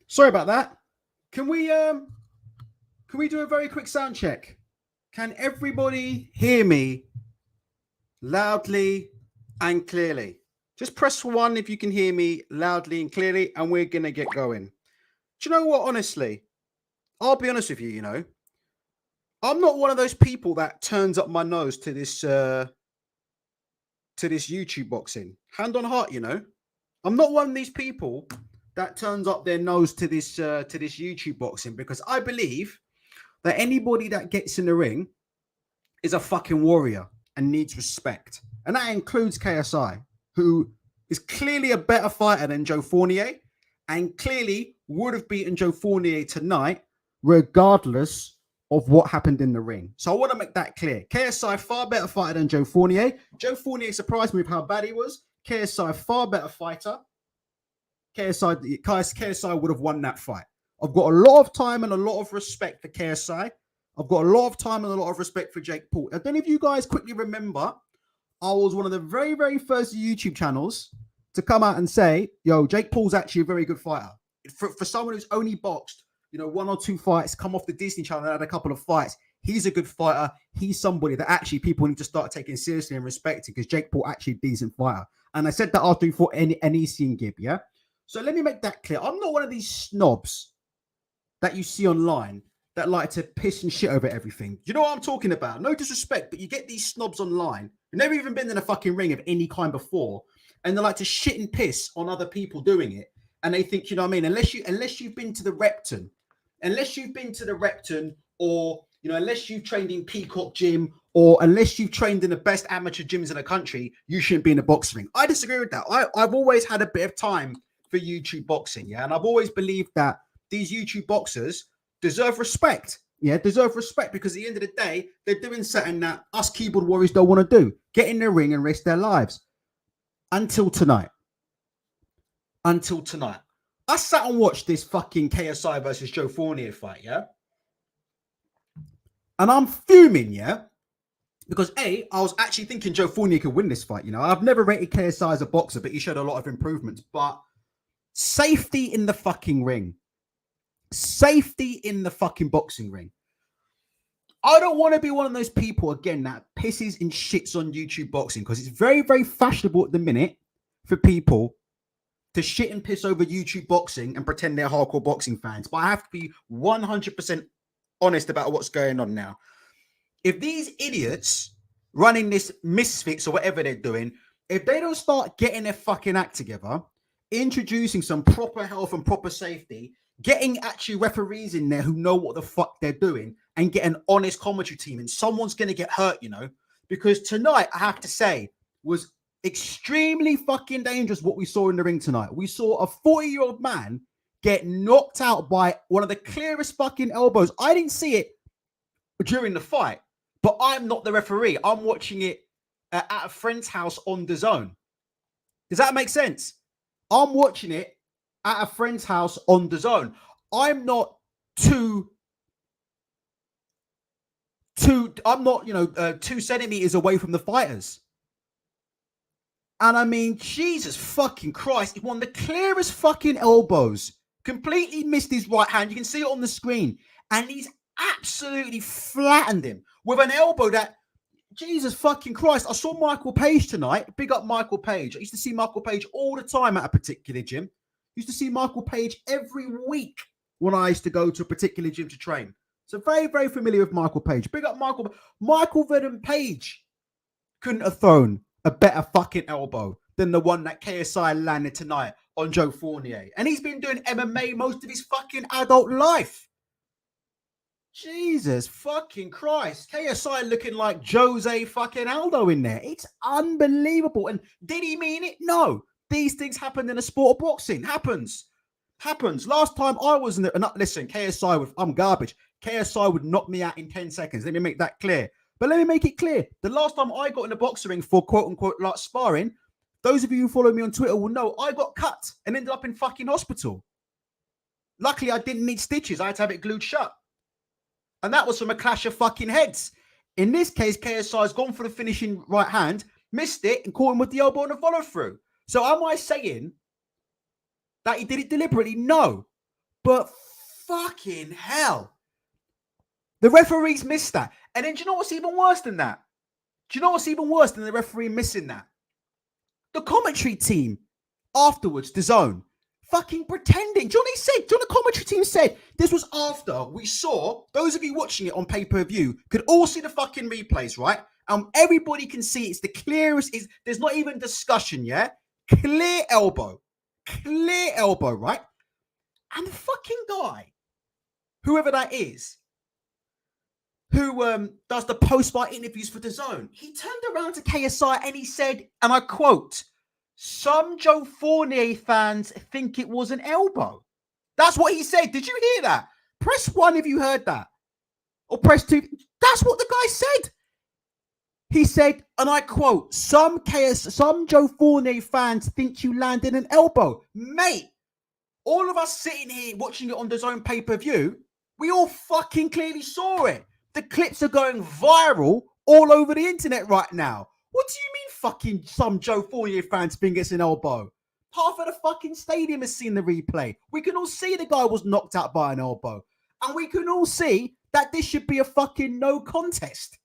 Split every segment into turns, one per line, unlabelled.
Sorry about that. Can we do a very quick sound check? Can everybody hear me loudly and clearly? Just press one if you can hear me loudly and clearly, and we're gonna get going. Do you know what? Honestly, I'll be honest with you. I'm not one of those people that turns up my nose to this YouTube boxing. Hand on heart, I'm not one of these people that turns up their nose to this YouTube boxing, because I believe that anybody that gets in the ring is a fucking warrior and needs respect. And that includes KSI, who is clearly a better fighter than Joe Fournier and clearly would have beaten Joe Fournier tonight, regardless of what happened in the ring. So I want to make that clear. KSI, far better fighter than Joe Fournier. Joe Fournier surprised me with how bad he was. KSI, far better fighter. KSI would have won that fight. I've got a lot of time and a lot of respect for KSI. I've got a lot of time and a lot of respect for Jake Paul. I don't know if you guys quickly remember, I was one of the very, very first YouTube channels to come out and say, yo, Jake Paul's actually a very good fighter. For someone who's only boxed, one or two fights, come off the Disney Channel and had a couple of fights, he's a good fighter. He's somebody that actually people need to start taking seriously and respecting, because Jake Paul actually a decent fighter. And I said that after he fought Anisi and Gibb, yeah? So let me make that clear. I'm not one of these snobs that you see online that like to piss and shit over everything. You know what I'm talking about? No disrespect, but you get these snobs online who've never even been in a fucking ring of any kind before, and they like to shit and piss on other people doing it. And they think, unless you've been to the Repton, or unless you've trained in Peacock Gym, or unless you've trained in the best amateur gyms in the country, you shouldn't be in a boxing ring. I disagree with that. I've always had a bit of time for YouTube boxing, yeah, and I've always believed that these YouTube boxers deserve respect. Yeah, deserve respect, because at the end of the day, they're doing something that us keyboard warriors don't want to do. Get in the ring and risk their lives. Until tonight. I sat and watched this fucking KSI versus Joe Fournier fight, yeah? And I'm fuming, yeah? Because I was actually thinking Joe Fournier could win this fight, I've never rated KSI as a boxer, but he showed a lot of improvements. But safety in the fucking ring. Safety in the fucking boxing ring. I don't want to be one of those people, again, that pisses and shits on YouTube boxing, because it's very, very fashionable at the minute for people to shit and piss over YouTube boxing and pretend they're hardcore boxing fans. But I have to be 100% honest about what's going on now. If these idiots running this misfits or whatever they're doing, if they don't start getting their fucking act together, introducing some proper health and proper safety, getting actually referees in there who know what the fuck they're doing, and get an honest commentary team, and someone's going to get hurt, because tonight, I have to say, was extremely fucking dangerous what we saw in the ring tonight. We saw a 40-year-old man get knocked out by one of the clearest fucking elbows. I didn't see it during the fight, but I'm not the referee. I'm watching it at a friend's house on the zone. Does that make sense? I'm watching it at a friend's house on the zone. I'm not two centimeters away from the fighters. And I mean, Jesus fucking Christ, one of the clearest fucking elbows. Completely missed his right hand. You can see it on the screen. And he's absolutely flattened him with an elbow that, Jesus fucking Christ. I saw Michael Page tonight. Big up Michael Page. I used to see Michael Page all the time at a particular gym. I used to see Michael Page every week when I used to go to a particular gym to train. So very, very familiar with Michael Page. Big up Michael. Michael Venom Page couldn't have thrown a better fucking elbow than the one that KSI landed tonight on Joe Fournier. And he's been doing MMA most of his fucking adult life. Jesus fucking Christ. KSI looking like Jose fucking Aldo in there. It's unbelievable. And did he mean it? No. These things happen in a sport of boxing. Happens. Last time I was in the... Listen, I'm garbage. KSI would knock me out in 10 seconds. Let me make that clear. But let me make it clear. The last time I got in a boxing ring for quote-unquote like sparring, those of you who follow me on Twitter will know I got cut and ended up in fucking hospital. Luckily, I didn't need stitches. I had to have it glued shut. And that was from a clash of fucking heads. In this case, KSI's gone for the finishing right hand, missed it, and caught him with the elbow and a follow-through. So am I saying that he did it deliberately? No. But fucking hell. The referees missed that. And then do you know what's even worse than that? Do you know what's even worse than the referee missing that? The commentary team afterwards, the zone, fucking pretending. Johnny said, Johnny, the commentary team said, this was after we saw, those of you watching it on pay-per-view could all see the fucking replays, right? Everybody can see it's the clearest, there's not even discussion, yeah? Clear elbow, right? And the fucking guy, whoever that is, who does the post-fight interviews for DAZN, he turned around to KSI and he said, and I quote, "Some Joe Fournier fans think it was an elbow." That's what he said. Did you hear that? Press 1 if you heard that. Or press 2. That's what the guy said. He said, and I quote, some Joe Fournier fans think you landed an elbow. Mate, all of us sitting here watching it on DAZN pay-per-view, we all fucking clearly saw it. The clips are going viral all over the internet right now. What do you mean fucking some Joe Fournier fans think it's an elbow? Half of the fucking stadium has seen the replay. We can all see the guy was knocked out by an elbow. And we can all see that this should be a fucking no contest.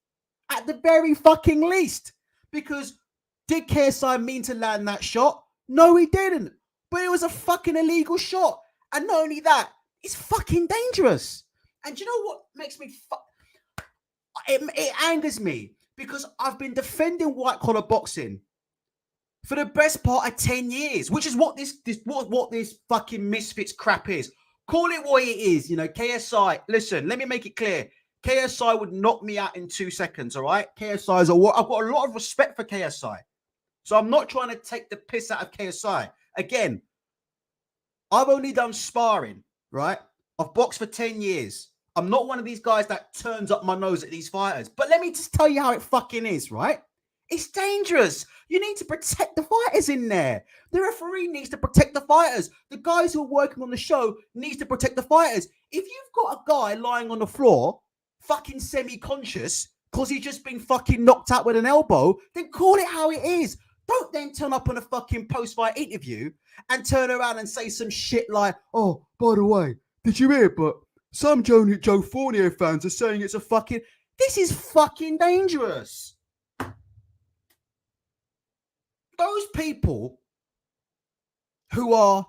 At the very fucking least. Because did KSI mean to land that shot? No, he didn't. But it was a fucking illegal shot. And not only that, it's fucking dangerous. And do you know what makes me it angers me, because I've been defending white collar boxing for the best part of 10 years, which is what this fucking misfits crap is. Call it what it is, you know. KSI, listen, let me make it clear. KSI would knock me out in 2 seconds, all right? KSI is I've got a lot of respect for KSI. So I'm not trying to take the piss out of KSI. Again, I've only done sparring, right? I've boxed for 10 years. I'm not one of these guys that turns up my nose at these fighters. But let me just tell you how it fucking is, right? It's dangerous. You need to protect the fighters in there. The referee needs to protect the fighters. The guys who are working on the show needs to protect the fighters. If you've got a guy lying on the floor, fucking semi-conscious, because he's just been fucking knocked out with an elbow, then call it how it is. Don't then turn up on a fucking post-fight interview and turn around and say some shit like, "Oh, by the way, did you hear? But some Joe Fournier fans are saying it's a fucking..." This is fucking dangerous. Those people who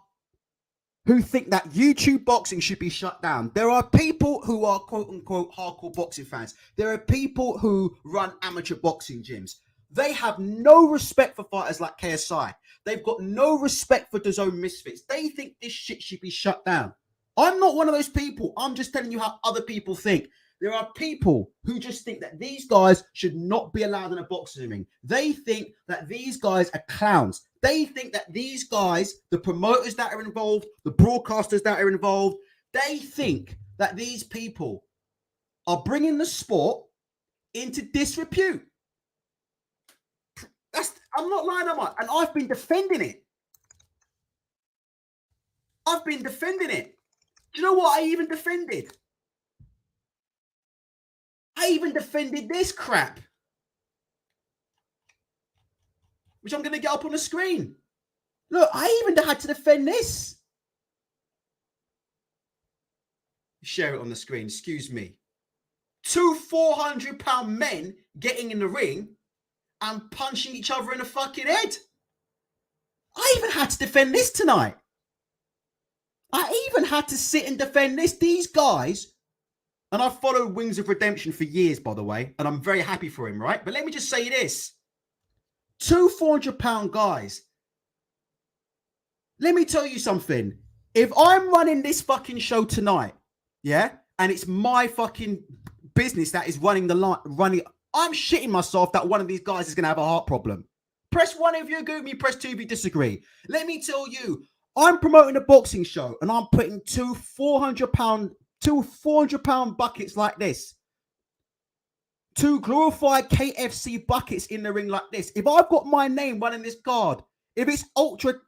think that YouTube boxing should be shut down. There are people who are quote-unquote hardcore boxing fans. There are people who run amateur boxing gyms. They have no respect for fighters like KSI. They've got no respect for DAZN misfits. They think this shit should be shut down. I'm not one of those people. I'm just telling you how other people think. There are people who just think that these guys should not be allowed in a boxing ring. They think that these guys are clowns. They think that these guys, the promoters that are involved, the broadcasters that are involved, they think that these people are bringing the sport into disrepute. I'm not lying, am I? And I've been defending it. Do you know what I even defended? I even defended this crap, which I'm going to get up on the screen. Look, I even had to defend this. Share it on the screen, excuse me. 2 400-pound men getting in the ring and punching each other in the fucking head. I even had to defend this tonight. I even had to sit and defend this. These guys, and I've followed Wings of Redemption for years, by the way, and I'm very happy for him, right? But let me just say this. 2 400-pound guys. Let me tell you something. If I'm running this fucking show tonight, yeah, and it's my fucking business that is running the line, I'm shitting myself that one of these guys is going to have a heart problem. Press 1 if you agree with me, press 2 if you disagree. Let me tell you, I'm promoting a boxing show and I'm putting 2 400-pound buckets like this. 2 glorified KFC buckets in the ring like this. If I've got my name running this card, if it's ultra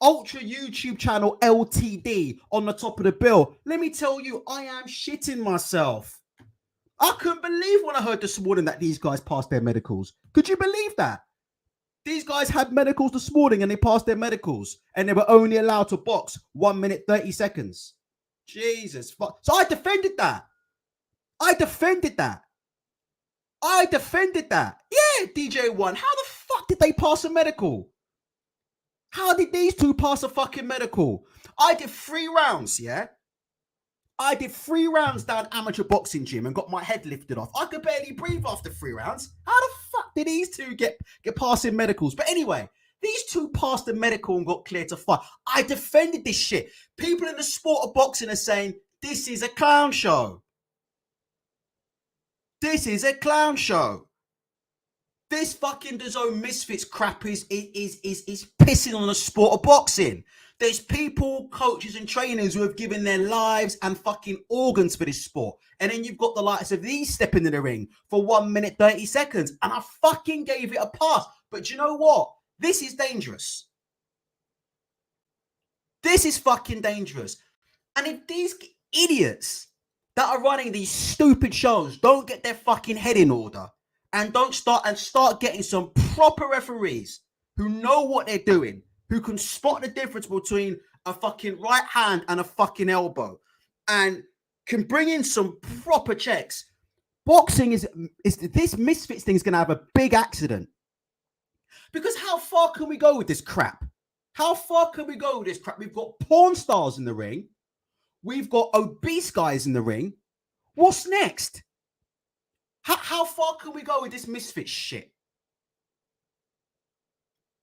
YouTube channel LTD on the top of the bill, let me tell you, I am shitting myself. I couldn't believe when I heard this morning that these guys passed their medicals. Could you believe that? These guys had medicals this morning and they passed their medicals and they were only allowed to box 1 minute, 30 seconds. Jesus fuck. So I defended that. Yeah, DJ1. How the fuck did they pass a medical? How did these two pass a fucking medical? I did 3 rounds, yeah? I did 3 rounds down amateur boxing gym and got my head lifted off. I could barely breathe after 3 rounds. How the fuck did these two get passing medicals? But anyway, these two passed the medical and got cleared to fight. I defended this shit. People in the sport of boxing are saying, this is a clown show. This is a clown show. This fucking DAZN Misfits crap is pissing on the sport of boxing. There's people, coaches and trainers who have given their lives and fucking organs for this sport. And then you've got the likes of these stepping in the ring for 1 minute, 30 seconds. And I fucking gave it a pass. But you know what? This is dangerous. This is fucking dangerous. And if these idiots that are running these stupid shows don't get their fucking head in order and start getting some proper referees who know what they're doing, who can spot the difference between a fucking right hand and a fucking elbow and can bring in some proper checks, boxing is this Misfits thing is going to have a big accident. Because how far can we go with this crap? We've got porn stars in the ring. We've got obese guys in the ring. What's next? How far can we go with this Misfits shit?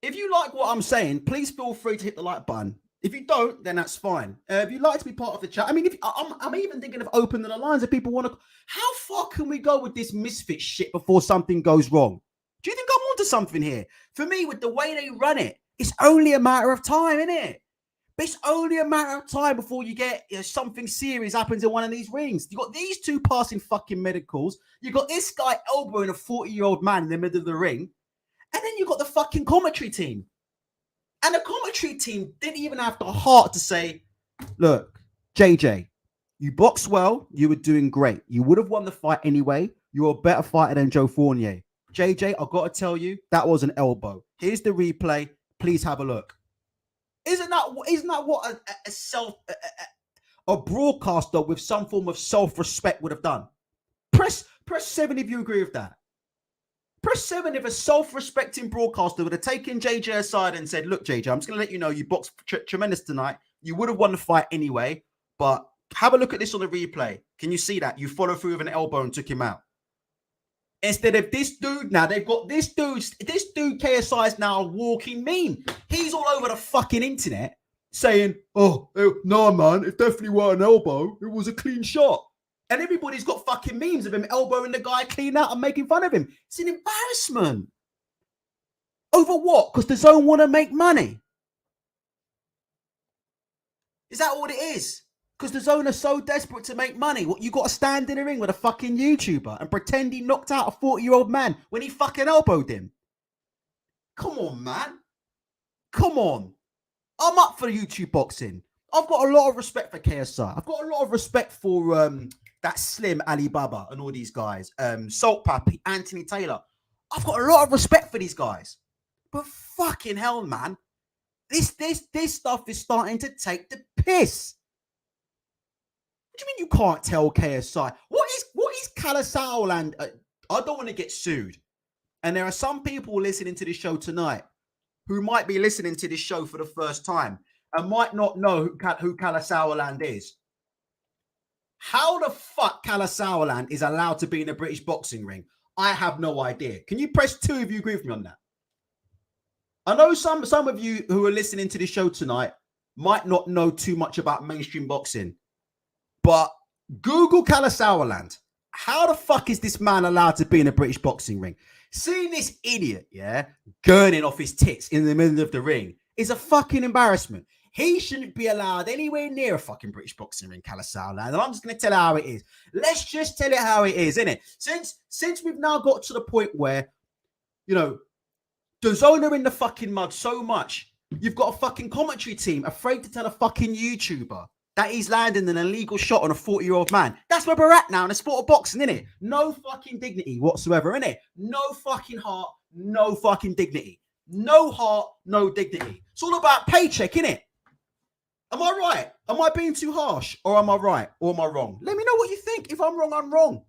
If you like what I'm saying, please feel free to hit the like button. If you don't, then that's fine. If you'd like to be part of the chat, I mean, I'm even thinking of opening the lines if people want to. How far can we go with this Misfits shit before something goes wrong? Do you think I'm onto something here? For me, with the way they run it, it's only a matter of time, isn't it? It's only a matter of time before you get something serious happens in one of these rings. You got these two passing fucking medicals. You got this guy elbowing a 40-year-old man in the middle of the ring. And then you got the fucking commentary team. And the commentary team didn't even have the heart to say, look, JJ, you boxed well. You were doing great. You would have won the fight anyway. You're a better fighter than Joe Fournier. JJ, I've got to tell you, that was an elbow. Here's the replay. Please have a look. Isn't that what a broadcaster with some form of self-respect would have done? Press 7 if you agree with that. Press 7 if a self-respecting broadcaster would have taken JJ aside and said, look, JJ, I'm just going to let you know you boxed tremendous tonight. You would have won the fight anyway, but have a look at this on the replay. Can you see that? You follow through with an elbow and took him out. Instead of this dude now, they've got this dude KSI is now a walking meme. He's all over the fucking internet saying, oh, no, man, it definitely wasn't an elbow. It was a clean shot. And everybody's got fucking memes of him elbowing the guy clean out and making fun of him. It's an embarrassment. Over what? Because the DAZN want to make money. Is that what it is? Because the DAZN are so desperate to make money. What, you got to stand in a ring with a fucking YouTuber and pretend he knocked out a 40-year-old man when he fucking elbowed him? Come on, man. Come on. I'm up for YouTube boxing. I've got a lot of respect for KSI. I've got a lot of respect for that Slim Alibaba and all these guys. Salt Pappy, Anthony Taylor. I've got a lot of respect for these guys. But fucking hell, man. This stuff is starting to take the piss. What do you mean you can't tell KSI? What is Calasao land? I don't want to get sued. And there are some people listening to this show tonight who might be listening to this show for the first time and might not know who Calasao land is. How the fuck Calasao land is allowed to be in a British boxing ring? I have no idea. Can you press 2 if you agree with me on that? I know some of you who are listening to this show tonight might not know too much about mainstream boxing. But Google Calasao land. How the fuck is this man allowed to be in a British boxing ring? Seeing this idiot, gurning off his tits in the middle of the ring is a fucking embarrassment. He shouldn't be allowed anywhere near a fucking British boxing ring, Calasao land. And I'm just going to tell it how it is. Let's just tell it how it is, innit? Since we've now got to the point where, the DAZN are in the fucking mud so much, you've got a fucking commentary team afraid to tell a fucking YouTuber that he's landing an illegal shot on a 40-year-old man. That's where we're at now in the sport of boxing, innit? No fucking dignity whatsoever, innit? No fucking heart, no fucking dignity. No heart, no dignity. It's all about paycheck, innit? Am I right? Am I being too harsh? Or am I right? Or am I wrong? Let me know what you think. If I'm wrong, I'm wrong.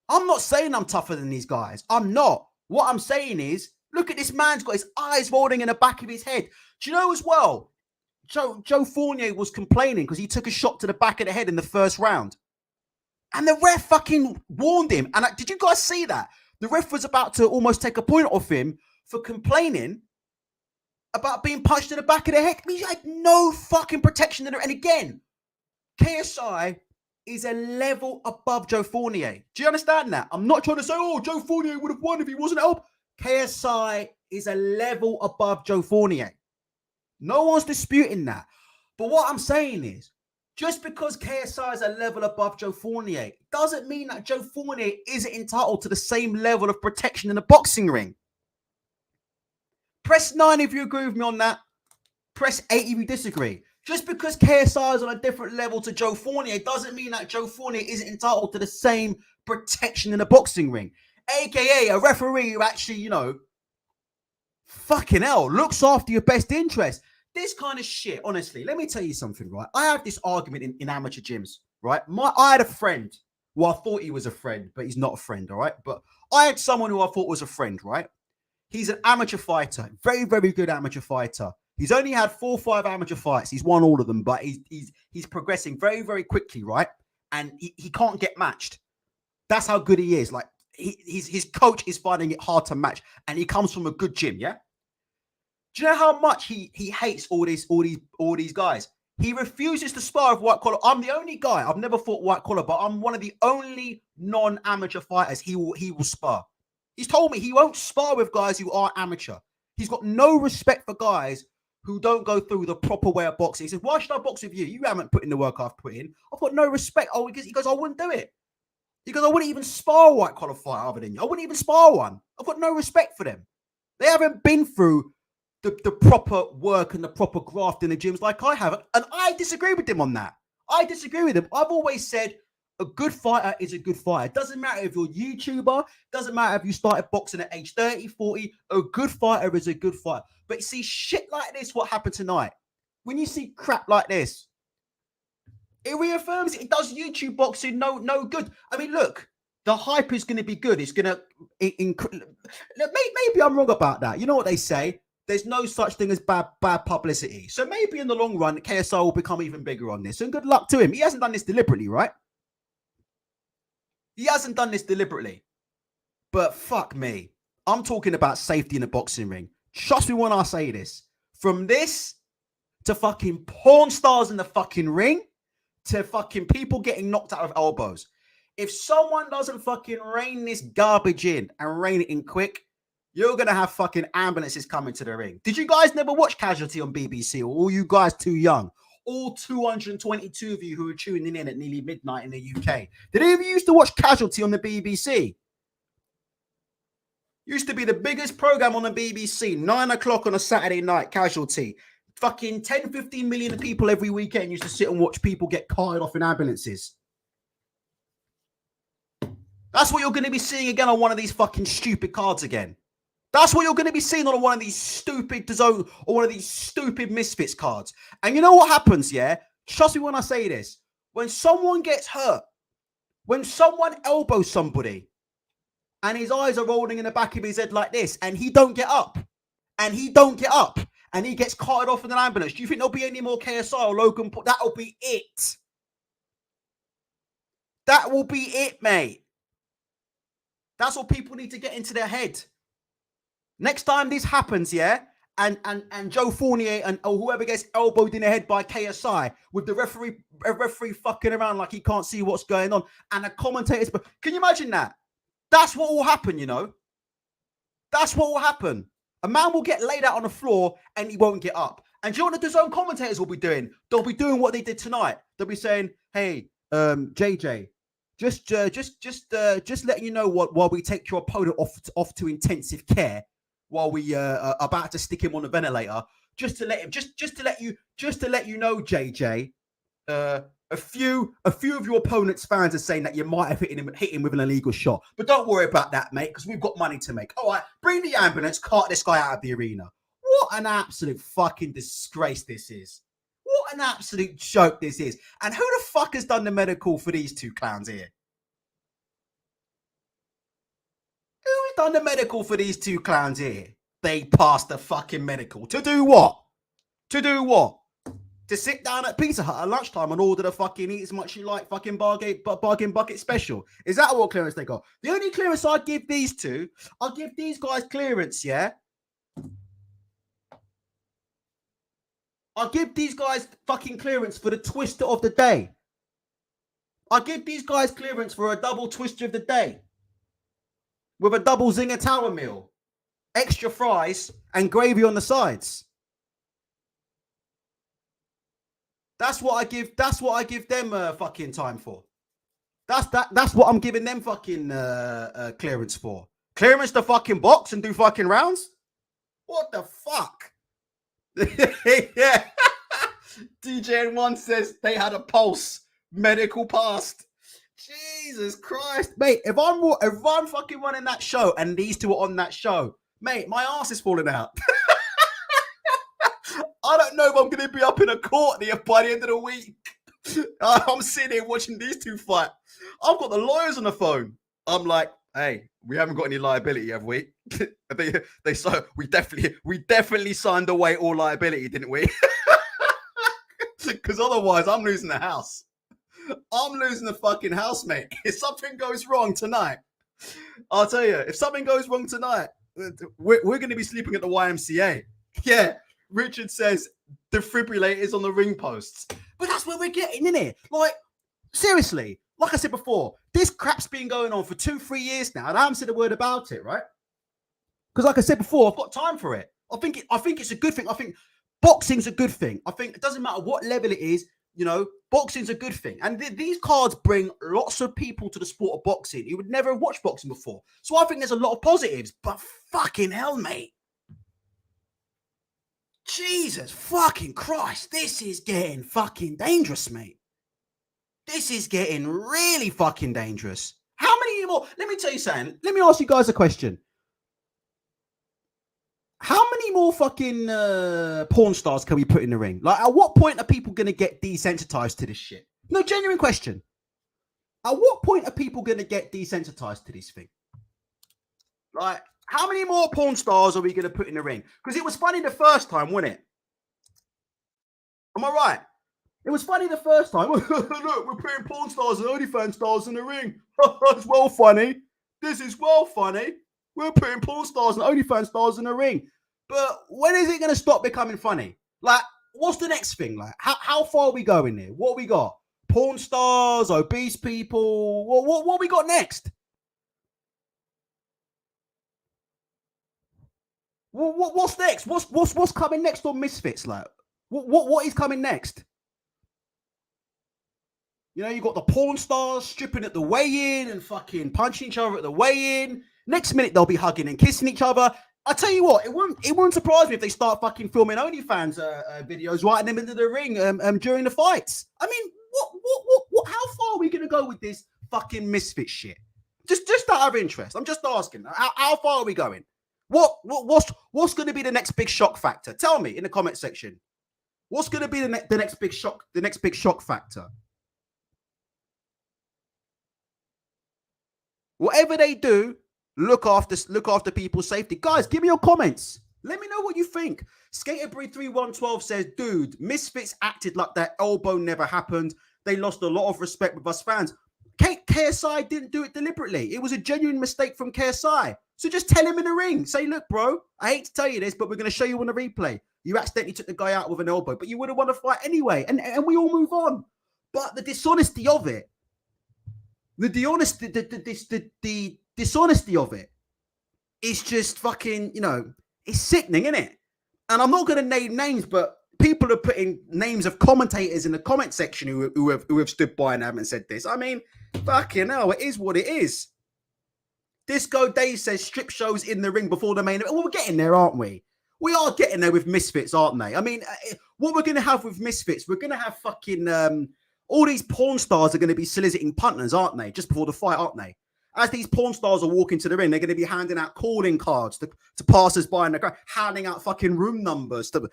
I'm not saying I'm tougher than these guys. I'm not. What I'm saying is, look at this man's got his eyes rolling in the back of his head. Do you know as well, Joe Fournier was complaining because he took a shot to the back of the head in the first round. And the ref fucking warned him. And did you guys see that? The ref was about to almost take a point off him for complaining about being punched in the back of the head. I mean, he had no fucking protection. And again, KSI is a level above Joe Fournier. Do you understand that? I'm not trying to say, oh, Joe Fournier would have won if he wasn't helped. KSI is a level above Joe Fournier. No one's disputing that. But what I'm saying is, just because KSI is a level above Joe Fournier doesn't mean that Joe Fournier isn't entitled to the same level of protection in the boxing ring. Press 9 if you agree with me on that. Press 8 if you disagree. Just because KSI is on a different level to Joe Fournier doesn't mean that Joe Fournier isn't entitled to the same protection in the boxing ring. AKA a referee who actually, fucking hell, looks after your best interest. This kind of shit, honestly, let me tell you something, right? I have this argument in amateur gyms, right? I had a friend who I thought he was a friend, but he's not a friend, all right? But I had someone who I thought was a friend, right? He's an amateur fighter, very, very good amateur fighter. He's only had 4 or 5 amateur fights. He's won all of them, but he's progressing very, very quickly, right? And he can't get matched. That's how good he is. Like, his coach is finding it hard to match, and he comes from a good gym, yeah? Do you know how much he hates all these guys? He refuses to spar with white collar. I'm the only guy. I've never fought white collar, but I'm one of the only non-amateur fighters he will spar. He's told me he won't spar with guys who are amateur. He's got no respect for guys who don't go through the proper way of boxing. He says, why should I box with you? You haven't put in the work I've put in. I've got no respect. Oh, he goes, I wouldn't do it. He goes, I wouldn't even spar a white collar fighter other than you. I wouldn't even spar one. I've got no respect for them. They haven't been through the proper work and the proper graft in the gyms like I have. And I disagree with him on that. I disagree with him. I've always said a good fighter is a good fighter. It doesn't matter if you're a YouTuber. Doesn't matter if you started boxing at age 30, 40. A good fighter is a good fighter. But you see, shit like this, what happened tonight, when you see crap like this, it reaffirms it. It does YouTube boxing no good. I mean, look, the hype is going to be good. It's going to... Maybe I'm wrong about that. You know what they say? There's no such thing as bad publicity. So maybe in the long run, KSI will become even bigger on this. And good luck to him. He hasn't done this deliberately, right? He hasn't done this deliberately. But fuck me. I'm talking about safety in the boxing ring. Trust me when I say this. From this to fucking porn stars in the fucking ring to fucking people getting knocked out of elbows. If someone doesn't fucking rein this garbage in and rein it in quick, you're going to have fucking ambulances coming to the ring. Did you guys never watch Casualty on BBC? Or all you guys too young? All 222 of you who are tuning in at nearly midnight in the UK. Did any of you used to watch Casualty on the BBC? Used to be the biggest program on the BBC. 9 o'clock on a Saturday night, Casualty. Fucking 10, 15 million people every weekend used to sit and watch people get carted off in ambulances. That's what you're going to be seeing again on one of these fucking stupid cards again. That's what you're going to be seeing on one of these stupid DAZN or one of these stupid Misfits cards. And you know what happens, yeah? Trust me when I say this. When someone gets hurt, when someone elbows somebody and his eyes are rolling in the back of his head like this and he don't get up, and he gets carted off in an ambulance, do you think there'll be any more KSI or Logan Paul? That'll be it. That will be it, mate. That's what people need to get into their head. Next time this happens, yeah, and Joe Fournier or whoever gets elbowed in the head by KSI with the referee fucking around like he can't see what's going on, and the commentators, but can you imagine that? That's what will happen, you know. That's what will happen. A man will get laid out on the floor and he won't get up. And do you know what the DAZN commentators will be doing? They'll be doing what they did tonight. They'll be saying, "Hey, JJ, just letting you know while we take your opponent off to intensive care." While we are about to stick him on the ventilator, just to let you know, JJ, a few of your opponent's fans are saying that you might have hit him with an illegal shot. But don't worry about that, mate, because we've got money to make. All right, bring the ambulance, cart this guy out of the arena. What an absolute fucking disgrace this is. What an absolute joke this is. And who the fuck has done the medical for these two clowns here? Who's done the medical for these two clowns here? They passed the fucking medical. To do what? To do what? To sit down at Pizza Hut at lunchtime and order the fucking eat as much you like fucking bargain bucket special. Is that what clearance they got? The only clearance I'd give these two, I'll give these guys clearance, yeah? I'll give these guys fucking clearance for the twister of the day. I'll give these guys clearance for a double twister of the day. With a double zinger tower meal. Extra fries and gravy on the sides. That's what I give them fucking time for. That's what I'm giving them fucking clearance for. Clearance to fucking box and do fucking rounds? What the fuck? Yeah. DJN1 says they had a pulse. Medical passed. Jesus Christ. Mate, if I'm fucking running that show and these two are on that show, mate, my ass is falling out. I don't know if I'm going to be up in a court here by the end of the week. I'm sitting here watching these two fight. I've got the lawyers on the phone. I'm like, hey, we haven't got any liability, have we? they we definitely signed away all liability, didn't we? Because otherwise, I'm losing the house. I'm losing the fucking house, mate. If something goes wrong tonight, I'll tell you, if something goes wrong tonight, we're going to be sleeping at the YMCA. Yeah. Richard says defibrillators on the ring posts. But that's where we're getting, isn't it? Like, seriously, like I said before, this crap's been going on for 2-3 years now, and I haven't said a word about it, right? Because like I said before, I've got time for it. I think it's a good thing. I think boxing's a good thing. I think it doesn't matter what level it is, you know, boxing's a good thing. And these cards bring lots of people to the sport of boxing who would never have watched boxing before. So I think there's a lot of positives, but fucking hell, mate. Jesus fucking Christ, this is getting fucking dangerous, mate. This is getting really fucking dangerous. How many more? Let me tell you something. Let me ask you guys a question. How many more fucking porn stars can we put in the ring? Like, at what point are people going to get desensitized to this shit? No, genuine question. At what point are people going to get desensitized to this thing? Like, how many more porn stars are we going to put in the ring? Because it was funny the first time, wasn't it? Am I right? It was funny the first time. Look, we're putting porn stars and OnlyFans stars in the ring. That's well funny. This is well funny. We're putting porn stars and OnlyFans stars in the ring. But when is it going to stop becoming funny? Like, what's the next thing? Like, how far are we going here? What we got? Porn stars, obese people. What we got next? What's next? What's coming next on Misfits? Like, what is coming next? You know, you got the porn stars stripping at the weigh-in and fucking punching each other at the weigh-in. Next minute they'll be hugging and kissing each other. I tell you what, it won't surprise me if they start fucking filming OnlyFans videos right in the middle of the ring during the fights. I mean, what? How far are we gonna go with this fucking Misfit shit? Just out of interest, I'm just asking. How far are we going? What's going to be the next big shock factor? Tell me in the comment section. What's going to be the next big shock? The next big shock factor. Whatever they do, look after people's safety. Guys, give me your comments. Let me know what you think. Skaterbreed3112 says, dude, Misfits acted like that elbow never happened. They lost a lot of respect with us fans. KSI didn't do it deliberately. It was a genuine mistake from KSI. So just tell him in the ring. Say, look, bro, I hate to tell you this, but we're going to show you on the replay. You accidentally took the guy out with an elbow, but you would have won a fight anyway. And we all move on. But the dishonesty of it, the dishonesty of it is just fucking, you know, it's sickening, isn't it? And I'm not going to name names, but people are putting names of commentators in the comment section who have stood by and haven't said this. I mean, fucking hell, it is what it is. Disco Dave says strip shows in the ring before the main event. Well, we're getting there, aren't we? We are getting there with Misfits, aren't they? I mean, what we're going to have with Misfits, we're going to have fucking all these porn stars are going to be soliciting partners, aren't they? Just before the fight, aren't they? As these porn stars are walking to the ring, they're going to be handing out calling cards to passers-by in the crowd, handing out fucking room numbers to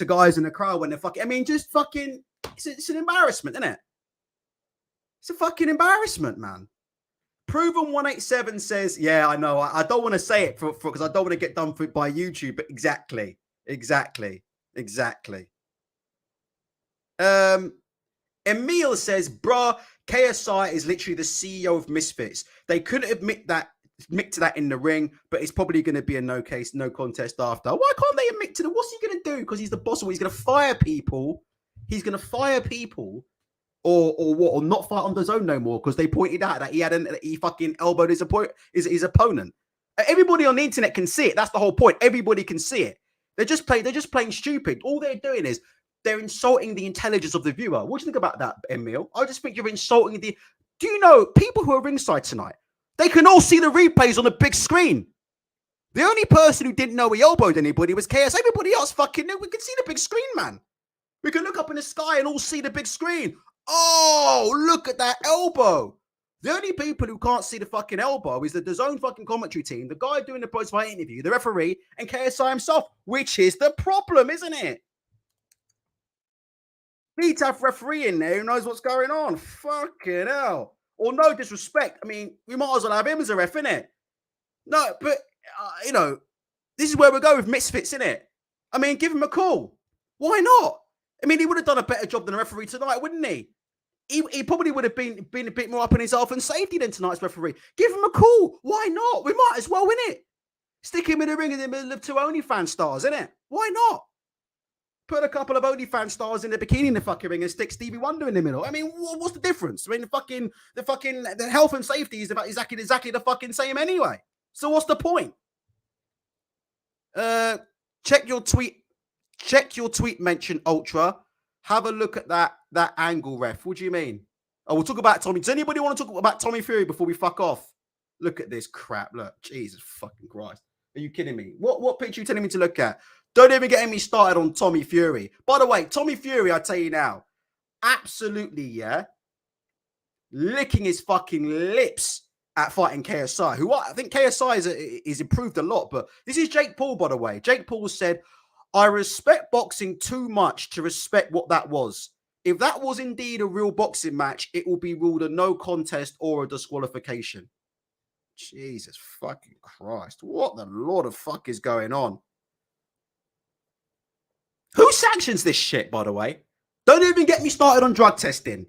guys in the crowd when they're fucking. I mean, just fucking. It's an embarrassment, isn't it? It's a fucking embarrassment, man. Proven 187 says, yeah, I know. I don't want to say it because I don't want to get done for by YouTube, but exactly. Emil says, bruh, KSI is literally the CEO of Misfits. They couldn't admit to that in the ring, but it's probably going to be a no contest after. Why can't they admit to the? What's he going to do? Because he's the boss. He's going to fire people. He's going to fire people, or what? Or not fight on the zone no more because they pointed out that he fucking elbowed his opponent. Everybody on the internet can see it. That's the whole point. Everybody can see it. They're just playing stupid. All they're doing is they're insulting the intelligence of the viewer. What do you think about that, Emil? I just think you're insulting the. Do you know people who are ringside tonight? They can all see the replays on the big screen. The only person who didn't know he elbowed anybody was KS. Everybody else fucking knew. We can see the big screen, man. We can look up in the sky and all see the big screen. Oh, look at that elbow. The only people who can't see the fucking elbow is the DAZN fucking commentary team, the guy doing the post-fight interview, the referee, and KSI himself, which is the problem, isn't it? Need to have referee in there who knows what's going on. Fucking hell. Or no disrespect. I mean, we might as well have him as a ref, innit? No, but, this is where we go with Misfits, innit? I mean, give him a call. Why not? I mean, he would have done a better job than a referee tonight, wouldn't he? He probably would have been a bit more up in his health and safety than tonight's referee. Give him a call. Why not? We might as well, innit? Stick him in the ring in the middle of two OnlyFans stars, innit? Why not? Put a couple of OnlyFans stars in the bikini in the fucking ring and stick Stevie Wonder in the middle. I mean, what's the difference? I mean, the health and safety is about exactly the fucking same anyway. So what's the point? Check your tweet mention Ultra. Have a look at that angle, ref. What do you mean? Oh, we'll talk about Tommy. Does anybody want to talk about Tommy Fury before we fuck off? Look at this crap. Look, Jesus fucking Christ. Are you kidding me? What picture are you telling me to look at? Don't even get me started on Tommy Fury. By the way, Tommy Fury, I tell you now, absolutely, yeah, licking his fucking lips at fighting KSI, who I think KSI is improved a lot. But this is Jake Paul, by the way. Jake Paul said, I respect boxing too much to respect what that was. If that was indeed a real boxing match, it will be ruled a no contest or a disqualification. Jesus fucking Christ. What the Lord of fuck is going on? Who sanctions this shit, by the way? Don't even get me started on drug testing.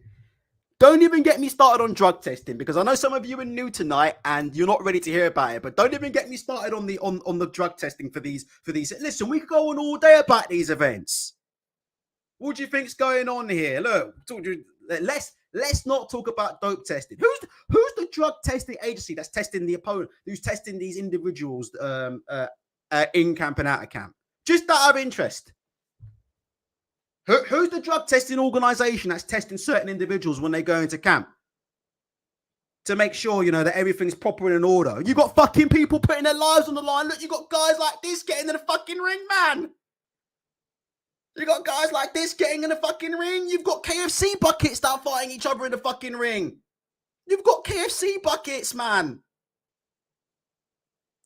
Don't even get me started on drug testing, because I know some of you are new tonight and you're not ready to hear about it. But don't even get me started on the drug testing for these. Listen, we could go on all day about these events. What do you think's going on here? Look, let's not talk about dope testing. Who's the drug testing agency that's testing the opponent? Who's testing these individuals in camp and out of camp? Just out of interest. Who's the drug testing organization that's testing certain individuals when they go into camp to make sure, that everything's proper and in order? You got fucking people putting their lives on the line. Look, you got guys like this getting in the fucking ring, man. You got guys like this getting in the fucking ring. You've got KFC buckets that are fighting each other in the fucking ring. You've got KFC buckets, man.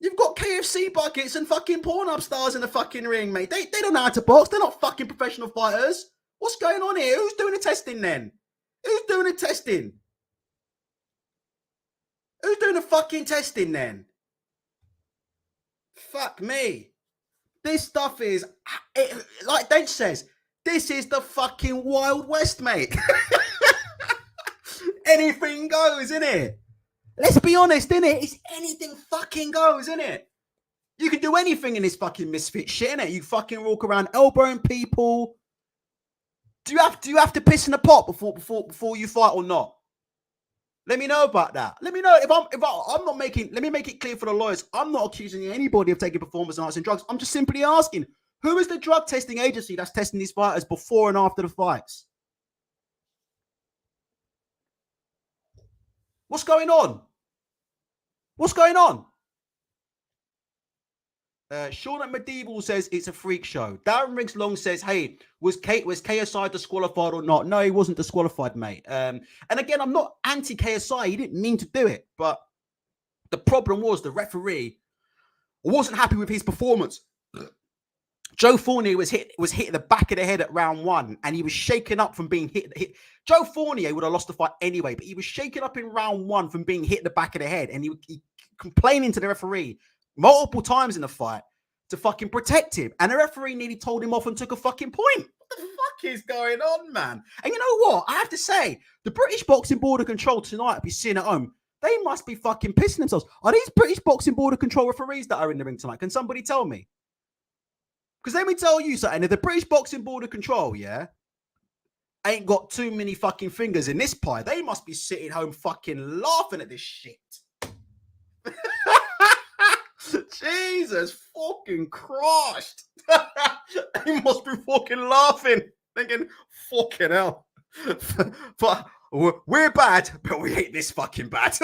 You've got KFC buckets and fucking porn-up stars in the fucking ring, mate. They don't know how to box. They're not fucking professional fighters. What's going on here? Who's doing the testing then? Who's doing the testing? Who's doing the fucking testing then? Fuck me. This stuff is, like Dench says, this is the fucking Wild West, mate. Anything goes, innit? Let's be honest, innit? It's anything fucking goes, innit? You can do anything in this fucking misfit shit, innit? You fucking walk around elbowing people. Do you have to piss in the pot before you fight or not? Let me know about that. Let me know if I'm not making. Let me make it clear for the lawyers. I'm not accusing anybody of taking performance enhancing drugs. I'm just simply asking, who is the drug testing agency that's testing these fighters before and after the fights? What's going on? What's going on? Sean at Medieval says it's a freak show. Darren Riggs Long says, hey, was KSI disqualified or not? No, he wasn't disqualified, mate. And again, I'm not anti-KSI. He didn't mean to do it. But the problem was the referee wasn't happy with his performance. Joe Fournier was hit in the back of the head at round 1, and he was shaken up from being hit. Joe Fournier would have lost the fight anyway, but he was shaken up in round 1 from being hit in the back of the head, and he complaining to the referee multiple times in the fight to fucking protect him, and the referee nearly told him off and took a fucking point. What the fuck is going on, man? And you know what? I have to say, the British Boxing Board of Control tonight, if you're sitting at home, they must be fucking pissing themselves. Are these British Boxing Board of Control referees that are in the ring tonight? Can somebody tell me? Because let me tell you something. If the British Boxing Board of Control, ain't got too many fucking fingers in this pie, they must be sitting home fucking laughing at this shit. Jesus fucking Christ. They must be fucking laughing. Thinking, fucking hell. But we're bad, but we ain't this fucking bad.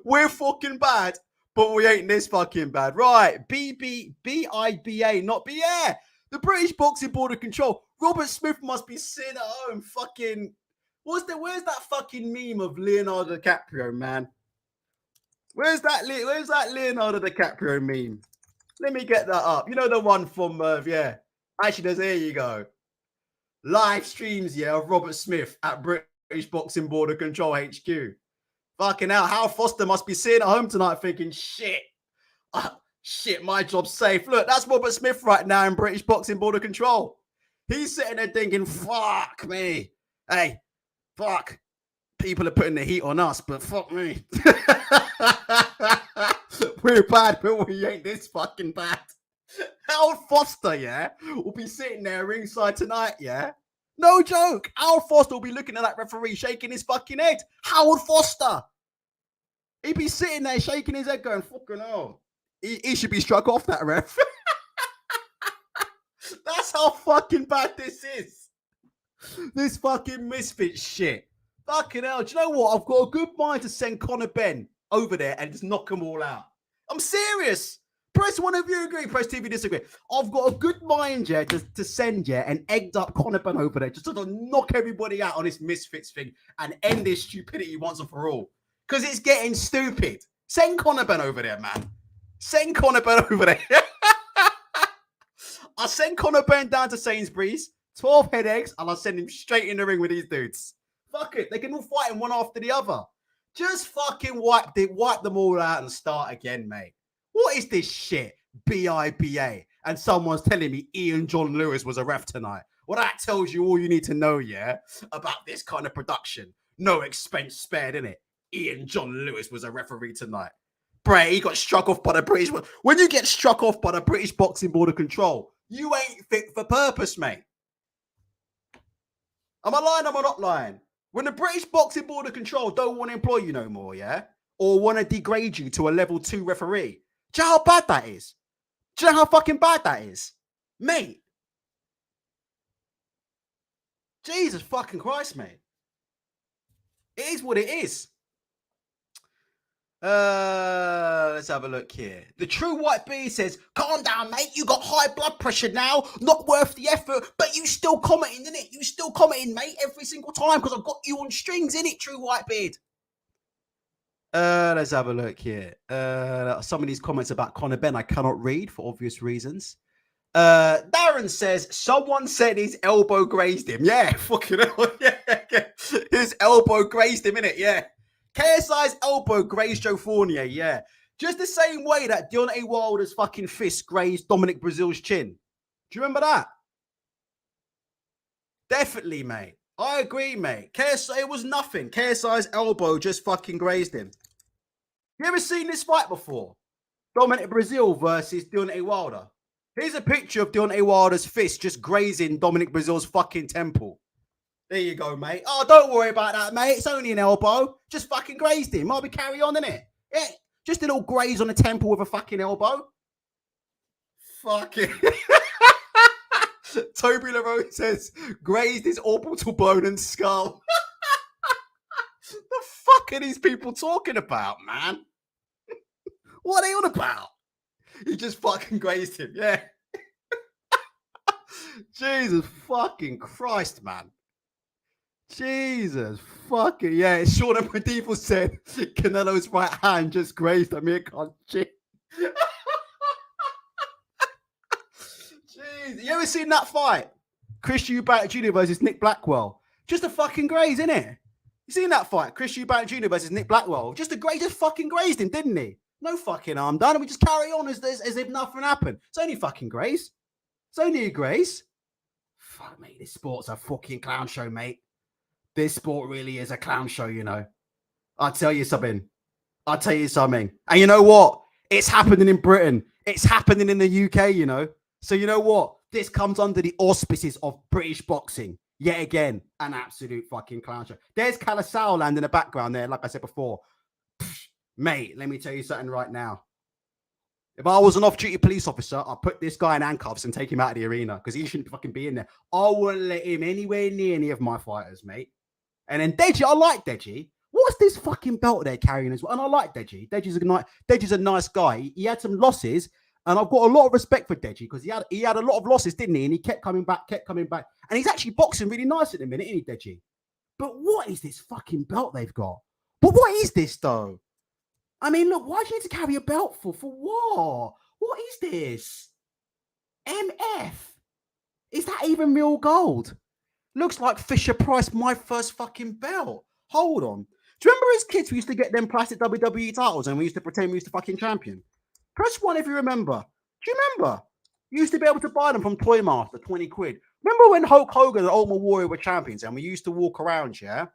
We're fucking bad, but we ain't this fucking bad. Right. B-I-B-A, not B-A. The British Boxing Board of Control. Robert Smith must be sitting at home fucking... Where's that fucking meme of Leonardo DiCaprio, man? Where's that Leonardo DiCaprio meme? Let me get that up. You know the one from, Actually, there you go. Live streams, of Robert Smith at British Boxing Board of Control HQ. Fucking hell, Hal Foster must be sitting at home tonight thinking, shit, my job's safe. Look, that's Robert Smith right now in British Boxing Board of Control. He's sitting there thinking, fuck me. Hey, fuck. People are putting the heat on us, but fuck me. We're bad, but we ain't this fucking bad. Hal Foster, will be sitting there ringside tonight, No joke. Hal Foster will be looking at that referee shaking his fucking head. Howard Foster. He'd be sitting there shaking his head going, fucking hell. He should be struck off, that ref. That's how fucking bad this is. This fucking misfit shit. Fucking hell. Do you know what? I've got a good mind to send Conor Benn over there and just knock them all out. I'm serious. Press one of you agree, press TV disagree. I've got a good mind, to send an egged up Conor Benn over there just to knock everybody out on this misfits thing and end this stupidity once and for all. Because it's getting stupid. Send Conor Benn over there, man. Send Conor Benn over there. I'll send Conor Benn down to Sainsbury's, 12 head eggs, and I'll send him straight in the ring with these dudes. Fuck it. They can all fight him one after the other. Just fucking wipe them all out and start again, mate. What is this shit? B-I-B-A. And someone's telling me Ian John Lewis was a ref tonight. Well, that tells you all you need to know, about this kind of production. No expense spared, innit? Ian John Lewis was a referee tonight. Bray, he got struck off by the British... When you get struck off by the British Boxing Board of Control, you ain't fit for purpose, mate. Am I lying or am I not lying? When the British Boxing Board of Control don't want to employ you no more, or want to degrade you to a level 2 referee, do you know how bad that is? Do you know how fucking bad that is? Mate. Jesus fucking Christ, mate. It is what it is. Let's have a look here. The True White Bee says, calm down, mate. You got high blood pressure now. Not worth the effort, but you still commenting, innit? You still commenting, mate, every single time because I've got you on strings, innit, True White Beard? Let's have a look here. Some of these comments about Conor Benn I cannot read for obvious reasons. Darren says, someone said his elbow grazed him. Yeah, fucking hell. Yeah. His elbow grazed him, innit? Yeah. KSI's elbow grazed Joe Fournier, yeah. Just the same way that Deontay Wilder's fucking fist grazed Dominic Breazeale's chin. Do you remember that? Definitely, mate. I agree, mate. KSI, it was nothing. KSI's elbow just fucking grazed him. You ever seen this fight before? Dominic Breazeale versus Deontay Wilder. Here's a picture of Deontay Wilder's fist just grazing Dominic Breazeale's fucking temple. There you go, mate. Oh, don't worry about that, mate. It's only an elbow. Just fucking grazed him. Might be carry on, innit? Yeah. Just a little graze on the temple with a fucking elbow. Fucking. Toby LaRose says, grazed his orbital bone and skull. The fuck are these people talking about, man? What are they on about? He just fucking grazed him. Yeah. Jesus fucking Christ, man. Jesus fucking yeah. Sean and Medieval said Canelo's right hand just grazed Amir Khan's chin. Jeez, you ever seen that fight? Chris Eubank Jr. versus Nick Blackwell. Just a fucking graze, innit? You seen that fight? Chris Eubank Jr. versus Nick Blackwell. Just a graze, just fucking grazed him, didn't he? No fucking harm done. And we just carry on as if nothing happened. It's only fucking graze. It's only a graze. Fuck, mate, this sport's a fucking clown show, mate. This sport really is a clown show, you know. I'll tell you something. And you know what? It's happening in Britain. It's happening in the UK, you know. So you know what? This comes under the auspices of British boxing. Yet again, an absolute fucking clown show. There's Calasao land in the background there, like I said before. Pfft, mate, let me tell you something right now. If I was an off-duty police officer, I'd put this guy in handcuffs and take him out of the arena because he shouldn't fucking be in there. I wouldn't let him anywhere near any of my fighters, mate. And then Deji, I like Deji. What's this fucking belt they're carrying as well? And I like Deji. Deji's a nice guy. He had some losses, and I've got a lot of respect for Deji because he had a lot of losses, didn't he? And he kept coming back. And he's actually boxing really nice at the minute, isn't he, Deji? But what is this fucking belt they've got? But what is this, though? I mean, look, why do you need to carry a belt for? For what? What is this? MF? Is that even real gold? Looks like Fisher Price, my first fucking belt. Hold on. Do you remember as kids we used to get them plastic WWE titles and we used to pretend we used to fucking champion? Press 1 if you remember. Do you remember? You used to be able to buy them from Toy Master, 20 quid. Remember when Hulk Hogan and Ultimate Warrior were champions and we used to walk around, yeah?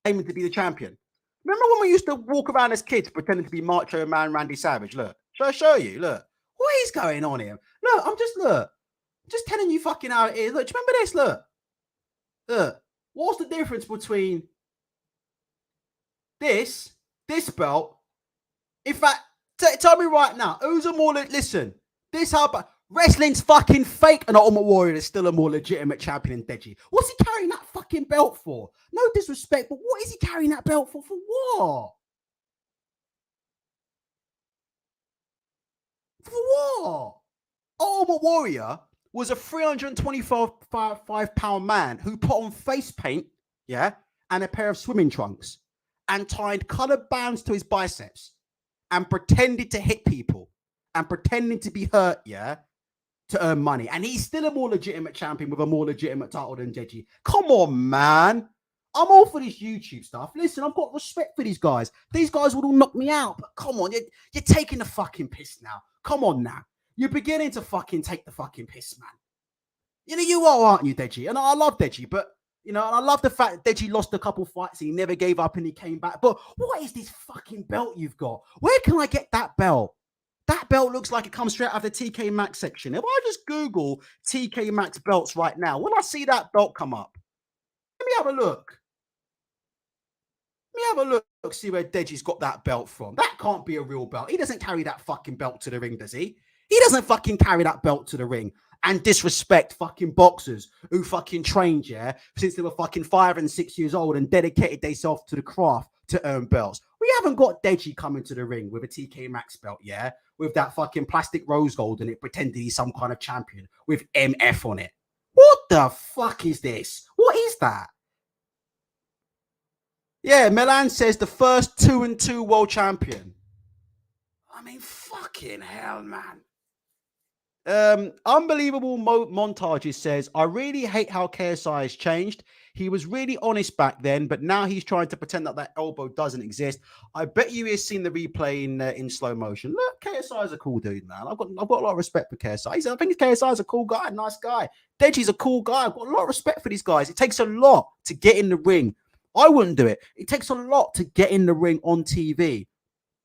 Aiming to be the champion. Remember when we used to walk around as kids pretending to be Macho Man Randy Savage? Look, shall I show you? Look. What is going on here? Look, I'm just telling you fucking how it is. Look, do you remember this? Look. What's the difference between this belt? In fact, tell me right now, who's a more listen? This how about wrestling's fucking fake, and Ultimate Warrior is still a more legitimate champion than Deji. What's he carrying that fucking belt for? No disrespect, but what is he carrying that belt for? For what? For what? Ultimate Warrior was a 325-pound man who put on face paint, yeah, and a pair of swimming trunks and tied colored bands to his biceps and pretended to hit people and pretending to be hurt, yeah, to earn money. And he's still a more legitimate champion with a more legitimate title than Deji. Come on, man. I'm all for this YouTube stuff. Listen, I've got respect for these guys. These guys would all knock me out. But come on, you're taking the fucking piss now. Come on now. You're beginning to fucking take the fucking piss, man. You know, you are, aren't you, Deji? And I love Deji, but, you know, and I love the fact that Deji lost a couple fights. He never gave up and he came back. But what is this fucking belt you've got? Where can I get that belt? That belt looks like it comes straight out of the TK Maxx section. If I just Google TK Maxx belts right now, will I see that belt come up? Let me have a look. See where Deji's got that belt from. That can't be a real belt. He doesn't carry that fucking belt to the ring, does he? He doesn't fucking carry that belt to the ring and disrespect fucking boxers who fucking trained, yeah, since they were fucking 5 and 6 years old and dedicated themselves to the craft to earn belts. We haven't got Deji coming to the ring with a TK Maxx belt, yeah, with that fucking plastic rose gold in it, pretending he's some kind of champion with MF on it. What the fuck is this? What is that? Yeah, Milan says the first 2-2 world champion. I mean, fucking hell, man. Unbelievable montages says, I really hate how KSI has changed. He was really honest back then, but now he's trying to pretend that elbow doesn't exist. I bet you he's seen the replay in slow motion. Look, KSI is a cool dude, man. I've got a lot of respect for KSI. I think KSI is a cool guy, nice guy. Deji's a cool guy. I've got a lot of respect for these guys. It takes a lot to get in the ring. I wouldn't do it. It takes a lot to get in the ring on TV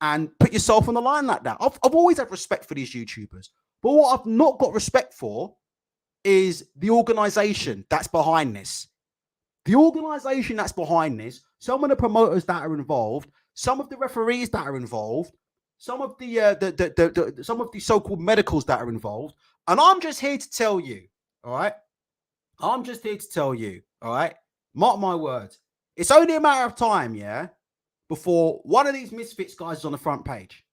and put yourself on the line like that. I've always had respect for these YouTubers. But what I've not got respect for is the organization that's behind this. The organization that's behind this, some of the promoters that are involved, some of the referees that are involved, some of the so-called medicals that are involved. And I'm just here to tell you, all right? I'm just here to tell you, all right? Mark my words. It's only a matter of time, yeah, before one of these misfits guys is on the front page.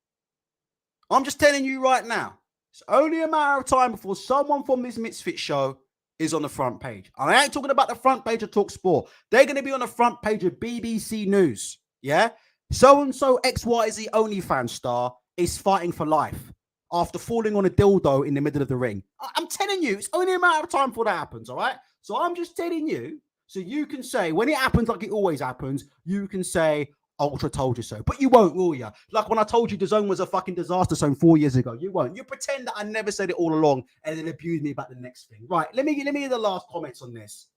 I'm just telling you right now. It's only a matter of time before someone from this Misfit show is on the front page. And I ain't talking about the front page of Talk Sport. They're going to be on the front page of BBC News. Yeah? So-and-so XYZ OnlyFans star is fighting for life after falling on a dildo in the middle of the ring. I'm telling you, it's only a matter of time before that happens, all right? So I'm just telling you, so you can say, when it happens like it always happens, you can say, Ultra told you so. But you won't, will you? Like when I told you the zone was a fucking disaster zone 4 years ago. You won't. You pretend that I never said it all along and then abuse me about the next thing. Right, let me hear the last comments on this.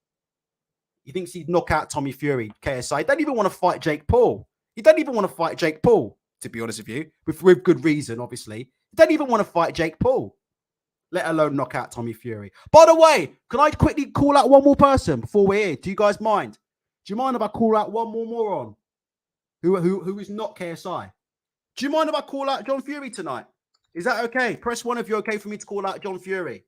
He thinks he'd knock out Tommy Fury, KSI. He doesn't even want to fight Jake Paul. He doesn't even want to fight Jake Paul, to be honest with you. With good reason, obviously. He doesn't even want to fight Jake Paul, let alone knock out Tommy Fury. By the way, can I quickly call out one more person before we're here? Do you guys mind? Do you mind if I call out one more moron who is not KSI? Do you mind if I call out John Fury tonight? Is that okay? Press 1 if you're okay for me to call out John Fury.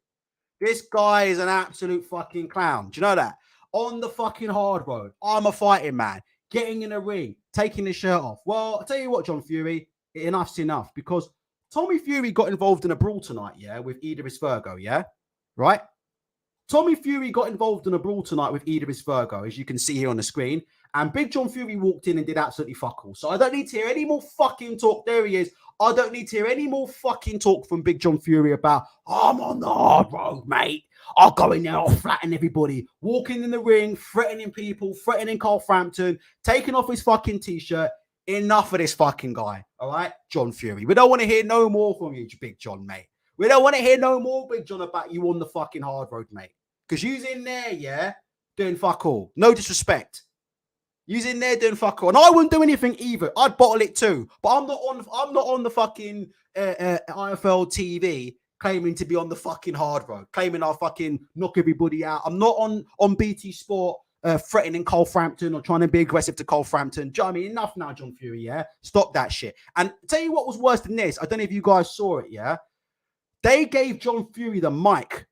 This guy is an absolute fucking clown. Do you know that? On the fucking hard road, I'm a fighting man. Getting in a ring, taking the shirt off. Well, I'll tell you what, John Fury, enough's enough. Because Tommy Fury got involved in a brawl tonight, yeah, with Idris Virgo, yeah? Right? Tommy Fury got involved in a brawl tonight with Idris Virgo, as you can see here on the screen. And Big John Fury walked in and did absolutely fuck all. So I don't need to hear any more fucking talk. There he is. I don't need to hear any more fucking talk from Big John Fury about, I'm on the hard road, mate. I'll go in there, I'll flatten everybody. Walking in the ring, threatening people, threatening Carl Frampton, taking off his fucking t-shirt. Enough of this fucking guy, all right? John Fury. We don't want to hear no more from you, Big John, mate. We don't want to hear no more, Big John, about you on the fucking hard road, mate. Because you's in there, yeah, doing fuck all. No disrespect. You's in there doing fuck all. And I wouldn't do anything either. I'd bottle it too. But I'm not on the fucking IFL TV claiming to be on the fucking hard road, claiming I'll fucking knock everybody out. I'm not on BT Sport threatening Cole Frampton or trying to be aggressive to Cole Frampton. Do you know what I mean? Enough now, John Fury, yeah? Stop that shit. And tell you what was worse than this. I don't know if you guys saw it, yeah? They gave John Fury the mic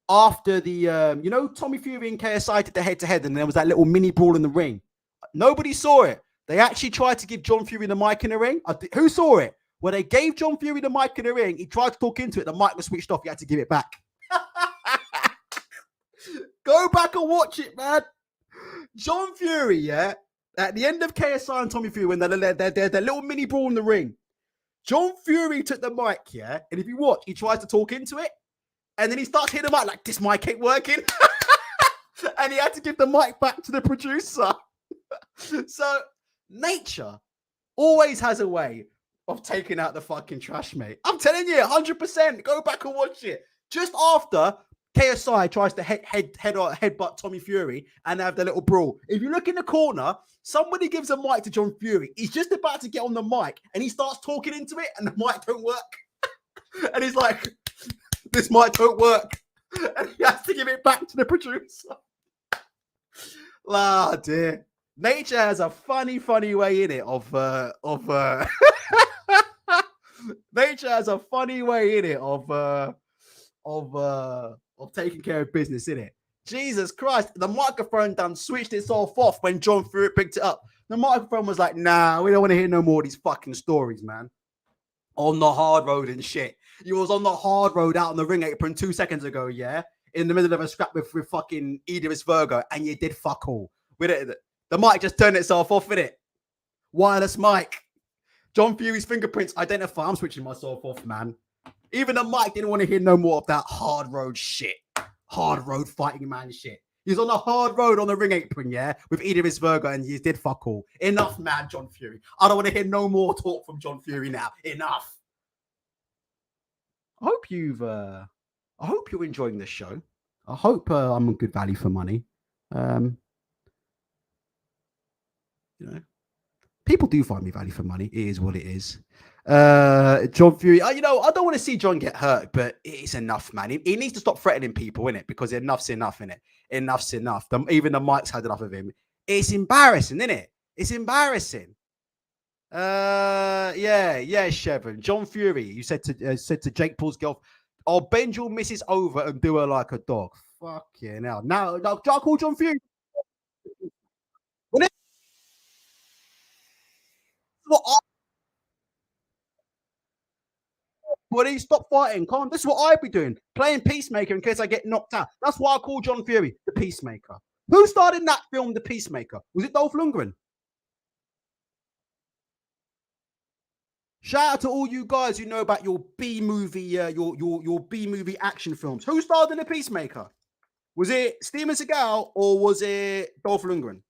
after the, Tommy Fury and KSI did the head-to-head and there was that little mini brawl in the ring. Nobody saw it. They actually tried to give John Fury the mic in the ring. Who saw it? Well, they gave John Fury the mic in the ring. He tried to talk into it. The mic was switched off. He had to give it back. Go back and watch it, man. John Fury, yeah, at the end of KSI and Tommy Fury, when they're little mini brawl in the ring, John Fury took the mic, yeah, and if you watch, he tries to talk into it, and then he starts hitting the mic like, this mic ain't working. And he had to give the mic back to the producer. So, nature always has a way of taking out the fucking trash, mate. I'm telling you, 100%. Go back and watch it. Just after KSI tries to headbutt Tommy Fury and have the little brawl. If you look in the corner, somebody gives a mic to John Fury. He's just about to get on the mic and he starts talking into it and the mic don't work. And he's like, this mic don't work. And he has to give it back to the producer. Ah, dear. Nature has a funny way in it of nature has a funny way in it of taking care of business, innit? Jesus Christ, the microphone done switched itself off when John Fury picked it up. The microphone was like, nah, we don't want to hear no more of these fucking stories, man. On the hard road and shit. You was on the hard road out on the ring apron 2 seconds ago, yeah? In the middle of a scrap with fucking Idris Virgo, and you did fuck all. With it, the mic just turned itself off, innit? Wireless mic. John Fury's fingerprints identify. I'm switching myself off, man. Even the mic didn't want to hear no more of that hard road shit. Hard road fighting man shit. He's on the hard road on the ring apron, yeah, with Idris Virgo, and he did fuck all. Enough, man, John Fury. I don't want to hear no more talk from John Fury now. Enough. I hope you're enjoying this show. I hope I'm a good value for money. People do find me value for money. It is what it is. John Fury, I don't want to see John get hurt, but it's enough, man. He needs to stop threatening people, innit? Because enough's enough, innit? Enough's enough. Even the mic's had enough of him. It's embarrassing, innit? It's embarrassing. Yeah, Chevron. John Fury, you said to Jake Paul's girl, I'll bend your missus over and do her like a dog. Fuck yeah, now. Now, do I call John Fury? What buddy, stop fighting. Calm. This is what I'd be doing. Playing Peacemaker in case I get knocked out. That's why I call John Fury the Peacemaker. Who starred in that film, The Peacemaker? Was it Dolph Lundgren? Shout out to all you guys who know about your B movie, your B movie action films. Who starred in The Peacemaker? Was it Steven Seagal or was it Dolph Lundgren?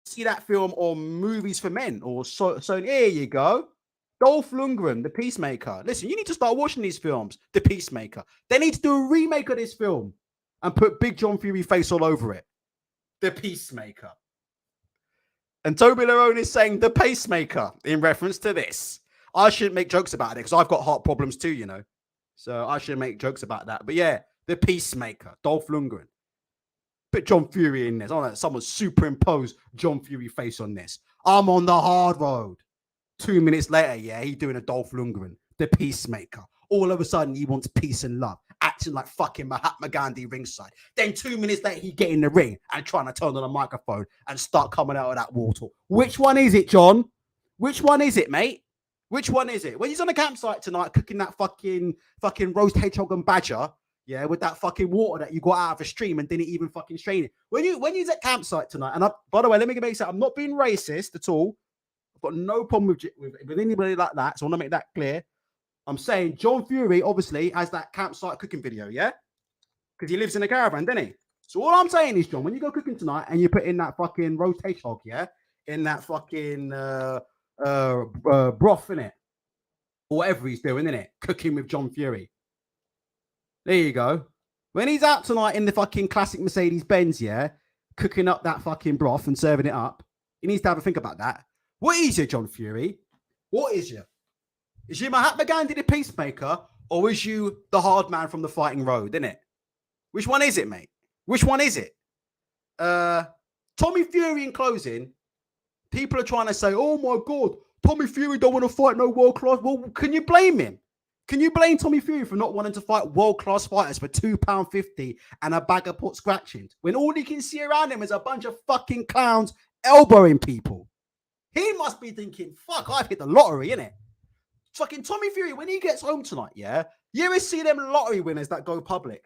See that film or Movies for Men or so here you go. Dolph Lundgren, The Peacemaker. Listen, you need to start watching these films. The Peacemaker. They need to do a remake of this film and put Big John Fury face all over it. The Peacemaker. And Toby Lerone is saying the pacemaker in reference to this. I shouldn't make jokes about it because I've got heart problems too, you know. So I shouldn't make jokes about that. But yeah, the Peacemaker, Dolph Lundgren. Put John Fury in this. Oh, someone superimposed John Fury face on this. I'm on the hard road. 2 minutes later, yeah, he's doing a Dolph Lundgren, the Peacemaker. All of a sudden, he wants peace and love, acting like fucking Mahatma Gandhi ringside. Then 2 minutes later, he get in the ring and trying to turn on a microphone and start coming out of that water. Which one is it, John? Which one is it, mate? Which one is it? When he's on a campsite tonight cooking that fucking roast hedgehog and badger, yeah, with that fucking water that you got out of a stream and didn't even fucking strain it. When he's at campsite tonight, and by the way, let me make that I'm not being racist at all. I've got no problem with anybody like that, so I want to make that clear. I'm saying John Fury obviously has that campsite cooking video, yeah? Because he lives in a caravan, doesn't he? So all I'm saying is, John, when you go cooking tonight and you put in that fucking roast hedgehog, yeah? In that fucking broth, in it, or whatever he's doing, in it, cooking with John Fury. There you go. When he's out tonight in the fucking classic Mercedes Benz, yeah, cooking up that fucking broth and serving it up, he needs to have a think about that. What is you, John Fury? What is you? Is you Mahatma Gandhi the Peacemaker, or is you the hard man from the fighting road, innit? Which one is it, mate? Which one is it? Tommy Fury in closing, people are trying to say, oh my God, Tommy Fury don't want to fight no world-class. Well, can you blame him? Can you blame Tommy Fury for not wanting to fight world-class fighters for £2.50 and a bag of pot scratchings when all you can see around him is a bunch of fucking clowns elbowing people? He must be thinking, fuck, I've hit the lottery, innit? Fucking Tommy Fury, when he gets home tonight, yeah, you ever see them lottery winners that go public?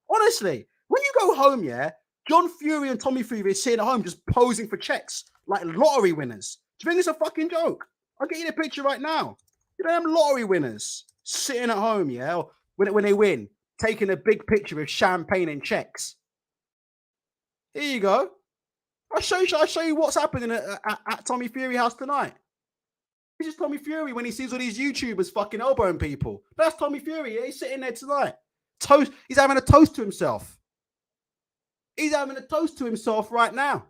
Honestly, when you go home, yeah, John Fury and Tommy Fury are sitting at home just posing for checks like lottery winners. Do you think it's a fucking joke? I'll get you the picture right now. You know them lottery winners sitting at home, yeah, when they win, taking a big picture with champagne and checks. Here you go. I'll show you what's happening at Tommy Fury house tonight. This is Tommy Fury when he sees all these YouTubers fucking elbowing people. That's Tommy Fury. Yeah? He's sitting there tonight. Toast. He's having a toast to himself. He's having a toast to himself right now.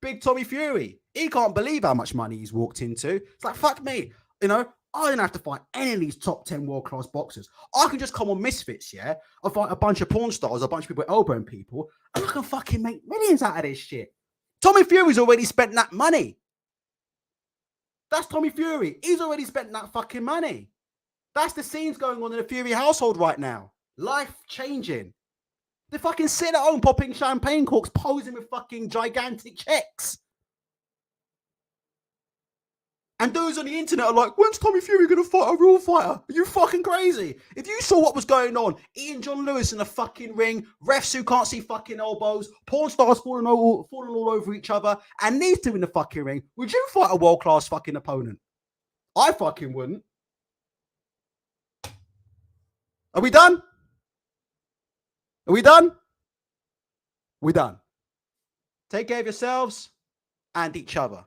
Big Tommy Fury. He can't believe how much money he's walked into. It's like, fuck me. You know, I don't have to fight any of these top 10 world-class boxers. I can just come on Misfits, yeah? I'll fight a bunch of porn stars, a bunch of people elbowing people, and I can fucking make millions out of this shit. Tommy Fury's already spent that money. That's Tommy Fury. He's already spent that fucking money. That's the scenes going on in the Fury household right now. Life changing. They fucking sit at home popping champagne corks, posing with fucking gigantic checks. And those on the internet are like, when's Tommy Fury going to fight a real fighter? Are you fucking crazy? If you saw what was going on, Ian John Lewis in a fucking ring, refs who can't see fucking elbows, porn stars falling all over each other, and these two in the fucking ring, would you fight a world-class fucking opponent? I fucking wouldn't. Are we done? Are we done? We're done. Take care of yourselves and each other.